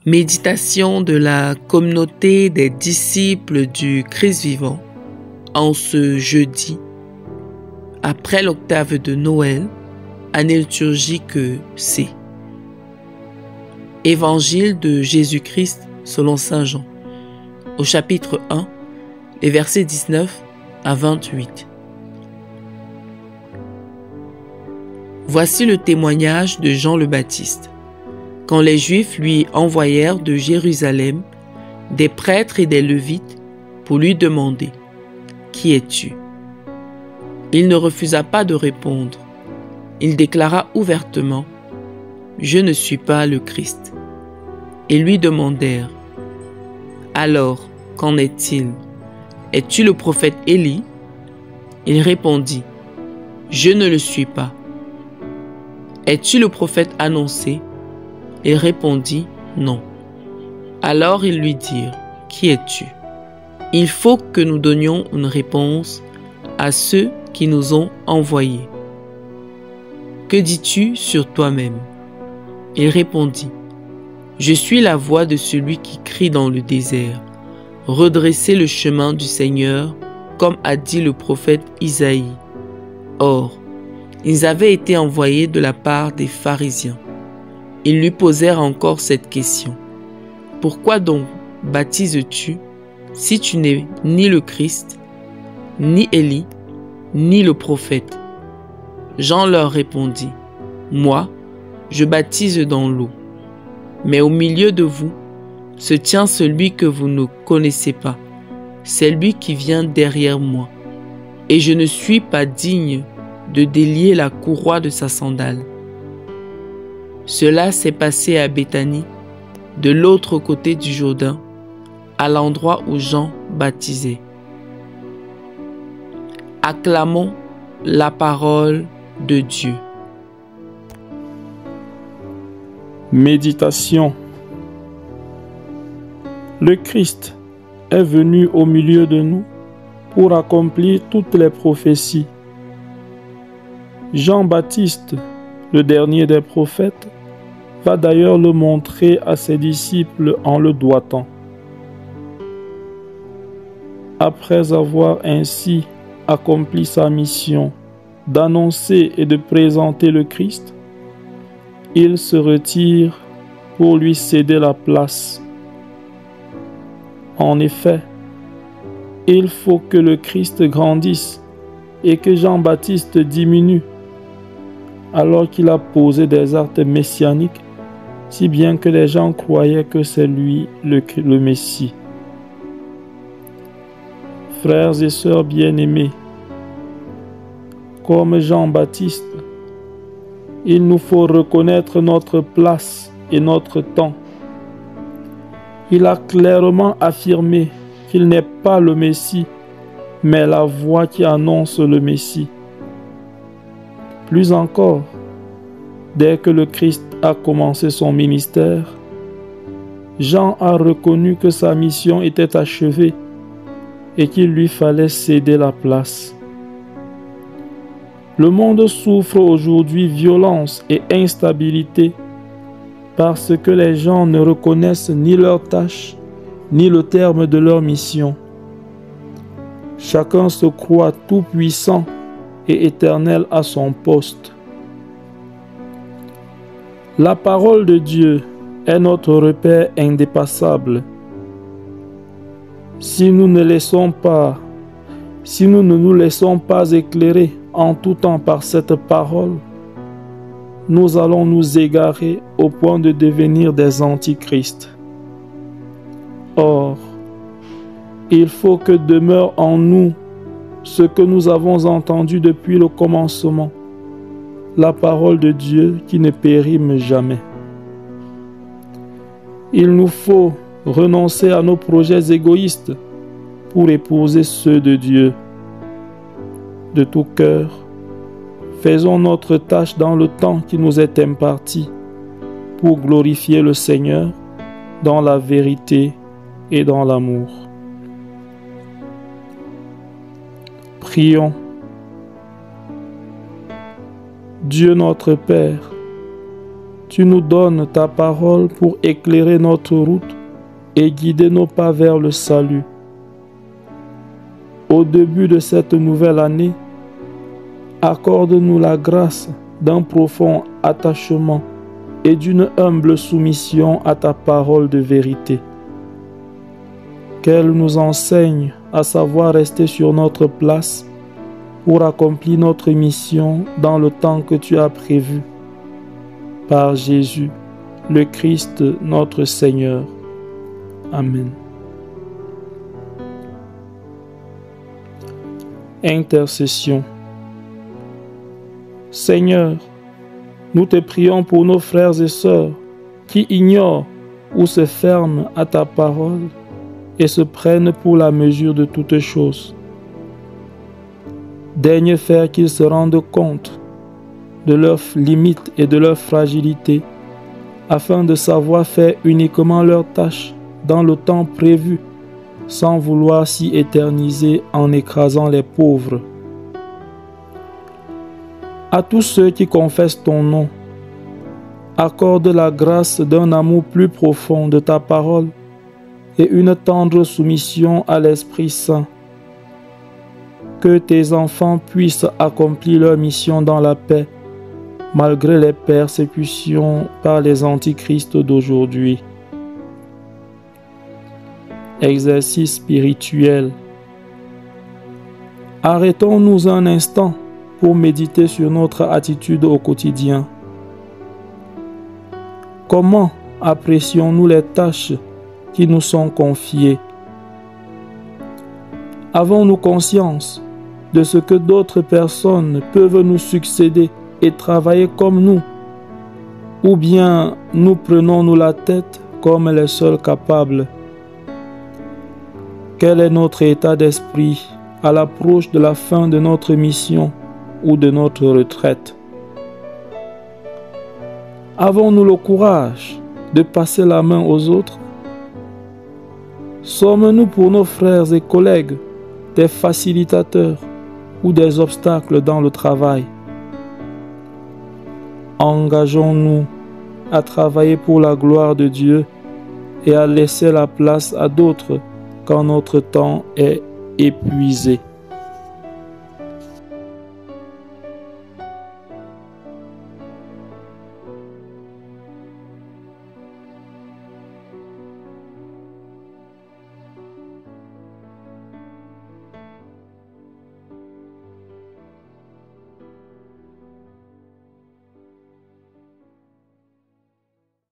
Méditation de la communauté des disciples du Christ vivant en ce jeudi, après l'octave de Noël, année liturgique C. Évangile de Jésus-Christ selon saint Jean, au chapitre 1, les versets 19 à 28. Voici le témoignage de Jean le Baptiste. Quand les Juifs lui envoyèrent de Jérusalem des prêtres et des Lévites pour lui demander « Qui es-tu » Il ne refusa pas de répondre. Il déclara ouvertement « Je ne suis pas le Christ ». Ils lui demandèrent « Alors, qu'en est-il? Es-tu le prophète Élie » Il répondit « Je ne le suis pas. » « Es-tu le prophète annoncé » Il répondit « Non ». Alors ils lui dirent « Qui es-tu » Il faut que nous donnions une réponse à ceux qui nous ont envoyés. « Que dis-tu sur toi-même » Il répondit « Je suis la voix de celui qui crie dans le désert. Redressez le chemin du Seigneur, comme a dit le prophète Isaïe. » Or, ils avaient été envoyés de la part des pharisiens. Ils lui posèrent encore cette question. « Pourquoi donc baptises-tu si tu n'es ni le Christ, ni Élie, ni le prophète ?» Jean leur répondit. « Moi, je baptise dans l'eau. Mais au milieu de vous se tient celui que vous ne connaissez pas. C'est lui qui vient derrière moi. Et je ne suis pas digne de délier la courroie de sa sandale. » Cela s'est passé à Béthanie, de l'autre côté du Jourdain, à l'endroit où Jean baptisait. Acclamons la parole de Dieu. Méditation. Le Christ est venu au milieu de nous pour accomplir toutes les prophéties. Jean-Baptiste, le dernier des prophètes, va d'ailleurs le montrer à ses disciples en le doigtant. Après avoir ainsi accompli sa mission d'annoncer et de présenter le Christ, il se retire pour lui céder la place. En effet, il faut que le Christ grandisse et que Jean-Baptiste diminue, alors qu'il a posé des actes messianiques, si bien que les gens croyaient que c'est lui le Messie. Frères et sœurs bien-aimés, comme Jean-Baptiste, il nous faut reconnaître notre place et notre temps. Il a clairement affirmé qu'il n'est pas le Messie, mais la voix qui annonce le Messie. Plus encore, dès que le Christ a commencé son ministère, Jean a reconnu que sa mission était achevée et qu'il lui fallait céder la place. Le monde souffre aujourd'hui violence et instabilité parce que les gens ne reconnaissent ni leur tâche, ni le terme de leur mission. Chacun se croit tout puissant et éternel à son poste. La parole de Dieu est notre repère indépassable. Si nous ne nous laissons pas éclairer en tout temps par cette parole, nous allons nous égarer au point de devenir des antichrists. Or, il faut que demeure en nous ce que nous avons entendu depuis le commencement, la parole de Dieu qui ne périme jamais. Il nous faut renoncer à nos projets égoïstes pour épouser ceux de Dieu. De tout cœur, faisons notre tâche dans le temps qui nous est imparti pour glorifier le Seigneur dans la vérité et dans l'amour. Prions. Dieu notre Père, tu nous donnes ta parole pour éclairer notre route et guider nos pas vers le salut. Au début de cette nouvelle année, accorde-nous la grâce d'un profond attachement et d'une humble soumission à ta parole de vérité. Qu'elle nous enseigne à savoir rester sur notre place pour accomplir notre mission dans le temps que tu as prévu. Par Jésus, le Christ, notre Seigneur. Amen. Intercession. Seigneur, nous te prions pour nos frères et sœurs qui ignorent ou se ferment à ta parole et se prennent pour la mesure de toutes choses. Daigne faire qu'ils se rendent compte de leurs limites et de leurs fragilités, afin de savoir faire uniquement leur tâche dans le temps prévu, sans vouloir s'y éterniser en écrasant les pauvres. À tous ceux qui confessent ton nom, accorde la grâce d'un amour plus profond de ta parole et une tendre soumission à l'Esprit Saint. Que tes enfants puissent accomplir leur mission dans la paix, malgré les persécutions par les antichrists d'aujourd'hui. Exercice spirituel. Arrêtons-nous un instant pour méditer sur notre attitude au quotidien. Comment apprécions-nous les tâches qui nous sont confiées? Avons-nous conscience de ce que d'autres personnes peuvent nous succéder et travailler comme nous? Ou bien nous prenons-nous la tête comme les seuls capables? Quel est notre état d'esprit à l'approche de la fin de notre mission ou de notre retraite? Avons-nous le courage de passer la main aux autres? Sommes-nous pour nos frères et collègues des facilitateurs ou des obstacles dans le travail? Engageons-nous à travailler pour la gloire de Dieu et à laisser la place à d'autres quand notre temps est épuisé.